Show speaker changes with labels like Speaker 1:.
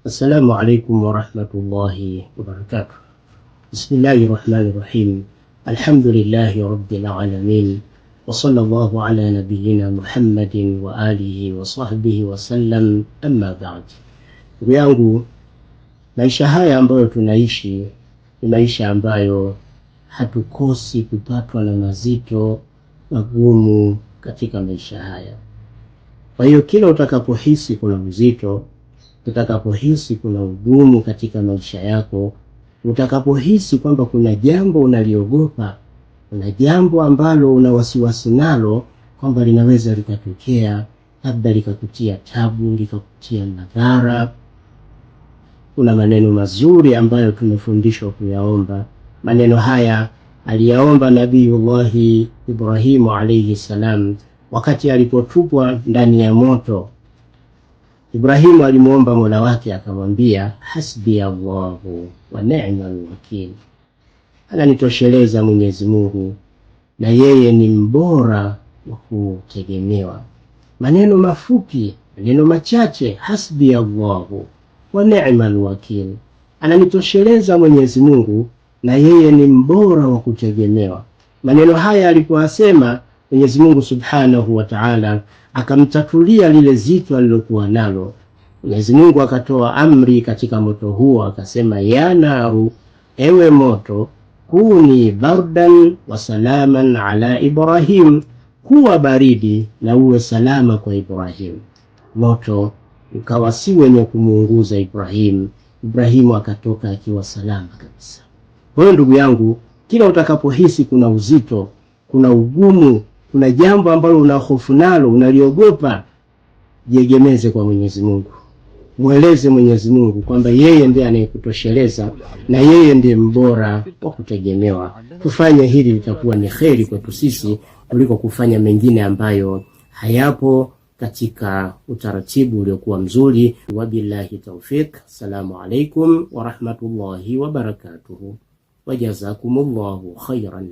Speaker 1: السلام عليكم ورحمة الله وبركاته. بسم الله الرحمن الرحيم. الحمد لله رب العالمين، وصلى الله على نبينا محمد وآله وصحبه وسلم. أما بعد. Ndugu yangu, maisha haya ambayo tunaishi ni maisha ambayo hatukosi kupatwa na mazito magumu katika maisha haya. Kwa hiyo kila utakapohisi kuna uzito, utakapohisi kuna ugumu katika maisha yako, utakapohisi kwamba kuna jambo unaliogopa, kuna jambo ambalo una wasiwasi nalo kwamba linaweza likatokea, labda likakutia tabu, likakutia madhara, kuna maneno mazuri ambayo tumefundishwa kuyaomba. Maneno haya aliyaomba Nabiyullahi Ibrahimu alayhi salam wakati alipotupwa ndani ya moto. Ibrahimu alimuomba Mola wake akamwambia, hasbi Allahu wa ni'mal wakil, ananitosheleza Mwenyezi Mungu na yeye ni mbora wa kutegemewa. Maneno mafupi, maneno machache, hasbi Allahu wa ni'mal wakil, ananitosheleza Mwenyezi Mungu na yeye ni mbora wa kutegemewa. Maneno haya alipoasema, Mwenyezi Mungu Subhanahu wa Ta'ala akamtatulia lile zito alilokuwa nalo. Mwenyezi Mungu akatoa amri katika moto huo, akasema, ya naru, ewe moto, kuni bardan wa salaman ala Ibrahim, kuwa baridi na uwe salama kwa Ibrahim. Moto ukawa si wenye kumuunguza Ibrahim. Ibrahimu akatoka akiwa salama kabisa. Kwa hiyo ndugu yangu, kila utakapohisi kuna uzito, kuna ugumu, kuna jambo ambalo una hofu nalo, unaliogopa, jiegemeze kwa Mwenyezi Mungu. Mweleze Mwenyezi Mungu kwamba yeye ndiye anayekutosheleza na yeye ndiye mbora wa kutegemewa. Kufanya hili litakuwa ni kheri kwetu sisi kuliko kufanya mengine ambayo hayapo katika utaratibu uliokuwa mzuri. Wabillahi tawfik. Assalamu alaikum wa rahmatullahi wa barakatuhu. Wajazakumullahu khairan.